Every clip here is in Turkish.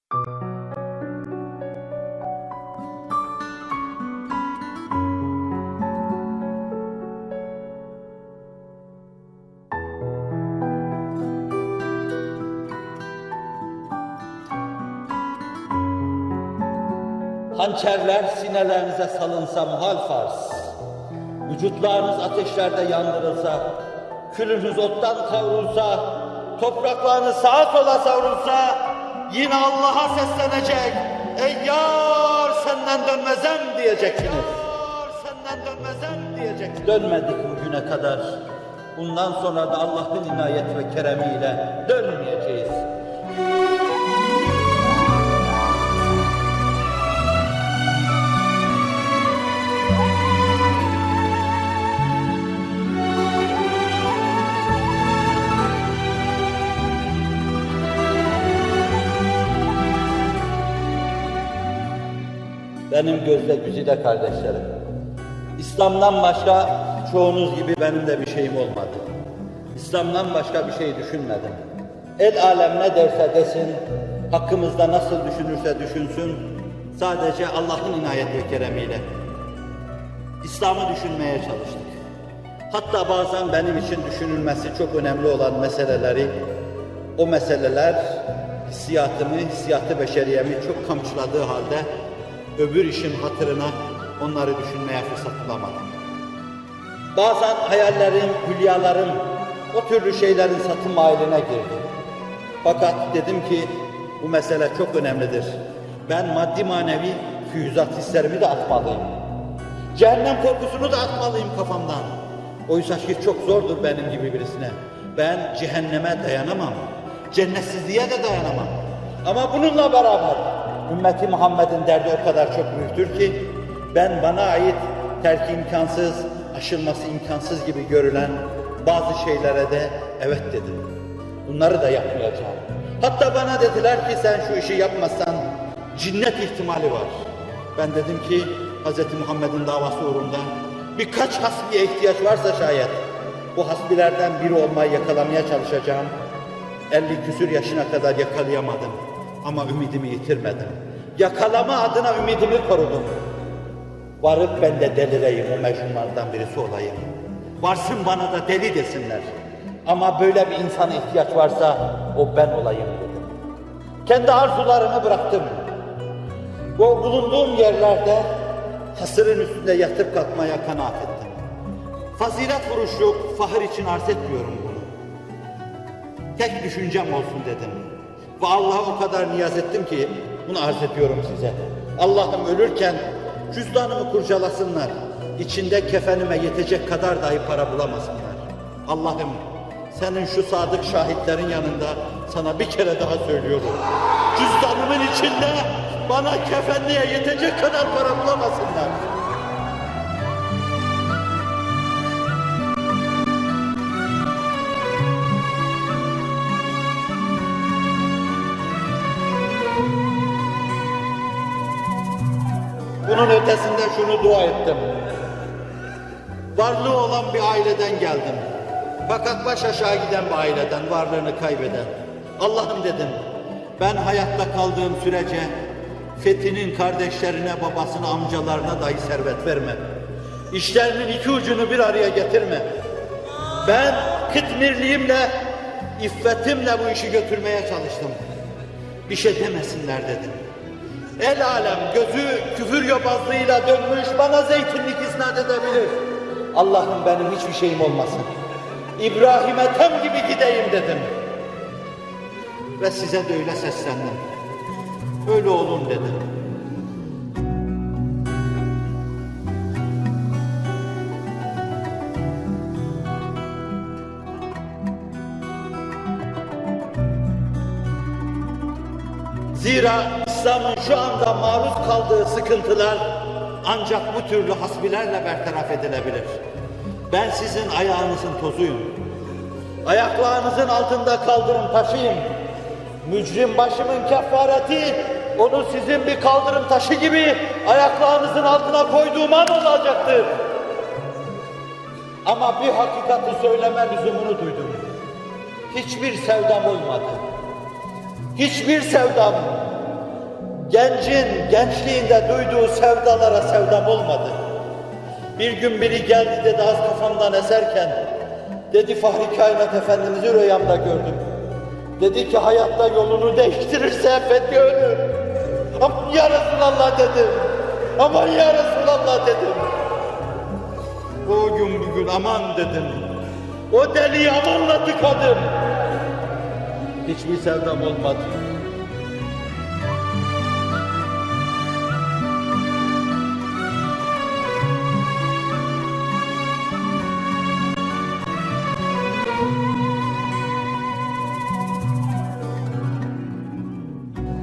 Hançerler sinelerinize salınsa muhal farz, vücutlarınız ateşlerde yandırılsa, külünüz ottan kavrulsa, topraklarınız sağa sola savrulsa, yine Allah'a seslenecek, ey yar senden dönmezem diyeceksiniz. Yar senden dönmezem diyeceksiniz. Dönmedik bugüne kadar, bundan sonra da Allah'ın inayet ve keremiyle dönmeyeceğiz. Benim gözde güzide kardeşlerim, İslam'dan başka çoğunuz gibi benim de bir şeyim olmadı. İslam'dan başka bir şey düşünmedim. El alem ne derse desin, hakkımızda nasıl düşünürse düşünsün, sadece Allah'ın inayet ve keremiyle İslam'ı düşünmeye çalıştık. Hatta bazen benim için düşünülmesi çok önemli olan meseleleri, o meseleler hissiyatı beşeriyemi çok kamçıladığı halde öbür işin hatırına onları düşünmeye fırsat bulamadım. Bazen hayallerim, hülyalarım o türlü şeylerin satın mailline girdi. Fakat dedim ki bu mesele çok önemlidir. Ben maddi manevi füyüzat hislerimi de atmalıyım. Cehennem korkusunu da atmalıyım kafamdan. Oysa ki çok zordur benim gibi birisine. Ben cehenneme dayanamam. Cennetsizliğe de dayanamam. Ama bununla beraber ümmeti Muhammed'in derdi o kadar çok büyüktür ki bana ait terki imkansız, aşılması imkansız gibi görülen bazı şeylere de evet dedim. Bunları da yapmayacağım. Hatta bana dediler ki sen şu işi yapmazsan cinnet ihtimali var. Ben dedim ki Hz. Muhammed'in davası uğrunda birkaç hasbiye ihtiyaç varsa şayet bu hasbilerden biri olmayı yakalamaya çalışacağım. 50 küsür yaşına kadar yakalayamadım. Ama ümidimi yitirmedim. Yakalama adına ümidimi korudum. Varıp ben de delireyim, o mecnunlardan birisi olayım. Varsın bana da deli desinler. Ama böyle bir insana ihtiyaç varsa o ben olayım dedim. Kendi arzularını bıraktım. Bu bulunduğum yerlerde hasırın üstünde yatıp kalkmaya kanaat ettim. Fazilet vuruşluk, fahır için arz etmiyorum bunu. Tek düşüncem olsun dedim. Ve Allah'a o kadar niyaz ettim ki bunu arz ediyorum size. Allah'ım ölürken cüzdanımı kurcalasınlar. İçinde kefenime yetecek kadar dahi para bulamasınlar. Allah'ım senin şu sadık şahitlerin yanında sana bir kere daha söylüyorum. Cüzdanımın içinde bana kefenliğe yetecek kadar para bulamasınlar. Bunun ötesinde şunu dua ettim. Varlığı olan bir aileden geldim. Fakat baş aşağı giden bir aileden, varlığını kaybeden. Allah'ım dedim, ben hayatta kaldığım sürece Fethi'nin kardeşlerine, babasına, amcalarına dahi servet verme. İşlerinin iki ucunu bir araya getirme. Ben kıtmirliğimle, iffetimle bu işi götürmeye çalıştım. Bir şey demesinler dedim. El alem gözü küfür yobazlığıyla dönmüş bana zeytinlik isnat edebilir. Allah'ım benim hiçbir şeyim olmasın. İbrahim Ethem gibi gideyim dedim. Ve size de öyle seslendim. Öyle olun dedim. Zira İslam'ın şu anda maruz kaldığı sıkıntılar ancak bu türlü hasbilerle bertaraf edilebilir. Ben sizin ayağınızın tozuyum. Ayaklarınızın altında kaldırım taşıyım. Mücrim başımın kefareti, onu sizin bir kaldırım taşı gibi ayaklarınızın altına koyduğum an olacaktır. Ama bir hakikati söyleme lüzumunu duydum. Hiçbir sevdam olmadı. Hiçbir sevdam Gencin gençliğinde duyduğu sevdalara sevdam olmadı. Bir gün biri geldi dedi az kafamdan eserken, dedi Fahri Kainat Efendimiz'i rüyamda gördüm. Dedi ki hayatta yolunu değiştirirse Fethi ölür. Aman ya Resulallah dedim. Aman ya Resulallah dedim. O gün bugün aman dedim. O deliği amanla tıkadım. Hiçbir sevdam olmadı.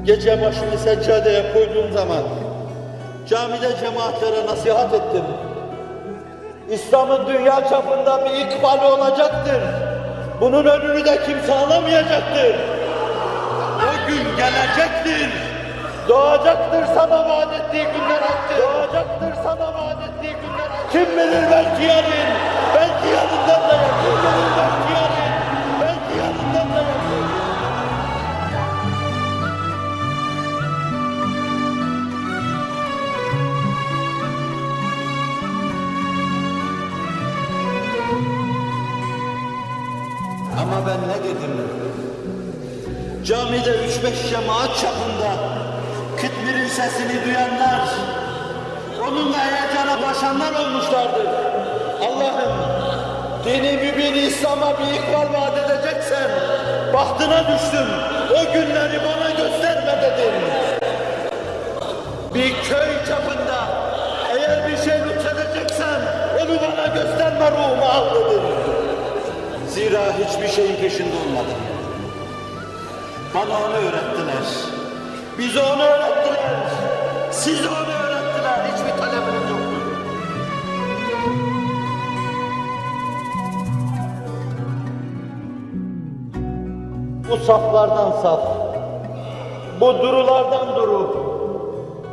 Gece başımı seccadeye koyduğum zaman camide cemaatlere nasihat ettim. İslam'ın dünya çapında bir ikbali olacaktır. Bunun önünü de kimse alamayacaktır. O gün gelecektir. Doğacaktır sana vaat ettiği günler haktır. Doğacaktır sana vaat ettiği günler haktır. Kim bilir belki yarın, belki yarından da yakın. Kim bilir belki yarın, belki yarından da yakın. Ama ben ne dedim? Camide 3-5 cemaat çapında Kıtmir'in sesini duyanlar, onunla heyecana başanlar olmuşlardır. Allah'ım, dini mübin İslam'a bir ikbal vaat edeceksen, bahtına düştüm, o günleri bana gösterme dedim. Bir köy çapında, eğer bir şey lütfedeceksen, onu bana gösterme, ruhumu al dedim. Zira hiçbir şeyin peşinde olmadım. Bana onu öğrettiler. Bize onu öğrettiler. Size onu öğrettiler. Hiçbir talebimiz yoktu. Bu saflardan saf, bu durulardan duru,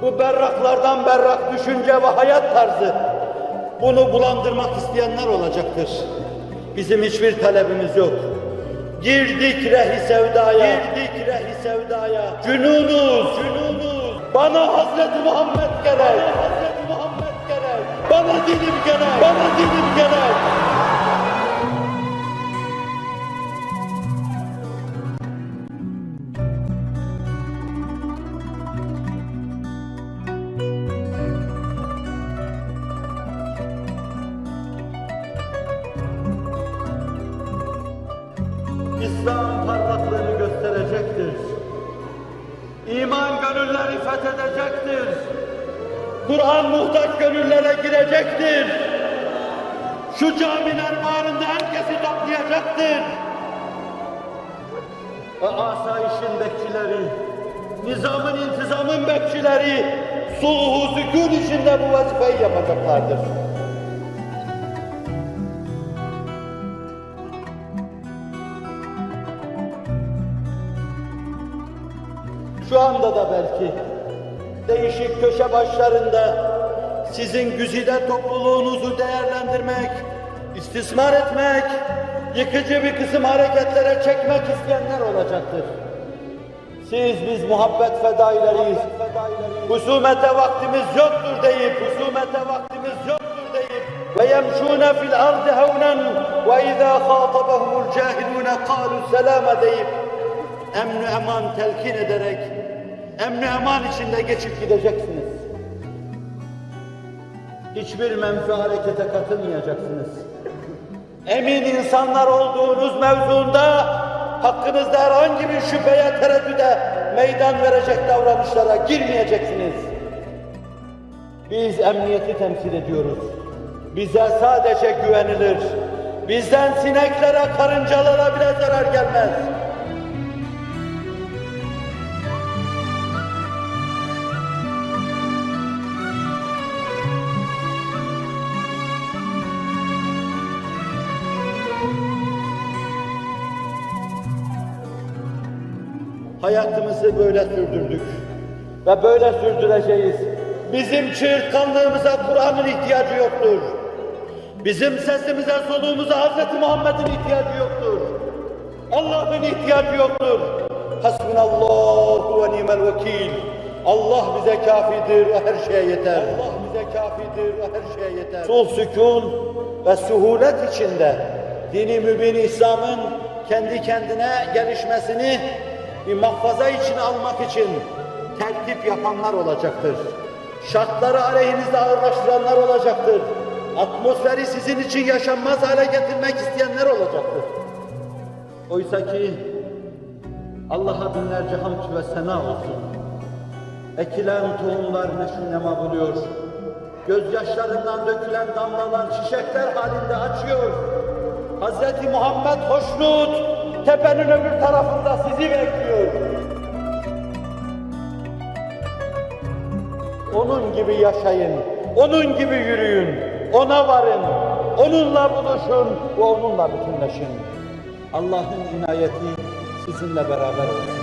bu berraklardan berrak düşünce ve hayat tarzı, bunu bulandırmak isteyenler olacaktır. Bizim hiçbir talebimiz yok. Girdik rehi sevdaya, girdik rehi sevdaya. Cünunuz, cünunuz. Bana Hazreti Muhammed gerek, bana Hazreti Muhammed gerek. Bana dinim gerek, bana dinim gerek. İslam parlaklığını gösterecektir. İman gönülleri fethedecektir. Kur'an muhtaç gönüllere girecektir. Şu camiler bağrında herkesi toplayacaktır. Ve asayişin bekçileri, nizamın intizamın bekçileri, sulhu sükûn içinde bu vazifeyi yapacaklardır. Şu anda da belki değişik köşe başlarında sizin güzide topluluğunuzu değerlendirmek, istismar etmek, yıkıcı bir kısım hareketlere çekmek isteyenler olacaktır. Biz muhabbet fedaileriyiz. Husumete vaktimiz yoktur deyip, husumete vaktimiz yoktur deyip ve yemşûne fil ardı hevnen ve izâ khâtabahumul cahilûne kâlu selâme deyip emn-i eman telkin ederek, emn-i eman içinde geçip gideceksiniz. Hiçbir menfi harekete katılmayacaksınız. Emin insanlar olduğunuz mevzuunda hakkınızda herhangi bir şüpheye, tereddüde meydan verecek davranışlara girmeyeceksiniz. Biz emniyeti temsil ediyoruz. Bize sadece güvenilir. Bizden sineklere, karıncalara bile zarar gelmez. Hayatımızı böyle sürdürdük ve böyle sürdüreceğiz. Bizim çığırtkanlığımıza Kur'an'ın ihtiyacı yoktur. Bizim sesimize, soluğumuza Hz. Muhammed'in ihtiyacı yoktur. Allah'ın ihtiyacı yoktur. Hasbunallahu ve ni'mel vekil. Allah bize kafidir, o her şeye yeter. Allah bize kafidir, o her şeye yeter. Sul sükun ve suhulet içinde dini mübin İslam'ın kendi kendine gelişmesini bir mahfaza içine almak için tertip yapanlar olacaktır. Şartları aleyhinizde ağırlaştıranlar olacaktır. Atmosferi sizin için yaşanmaz hale getirmek isteyenler olacaktır. Oysa ki Allah'a binlerce hamd ve sena olsun. Ekilen tohumlar neşnema buluyor. Gözyaşlarından dökülen damlalar çiçekler halinde açıyor. Hz. Muhammed hoşnut, tepenin öbür tarafında sizi bekliyor. Onun gibi yaşayın, onun gibi yürüyün, ona varın, onunla buluşun ve onunla bütünleşin. Allah'ın inayeti sizinle beraber olsun.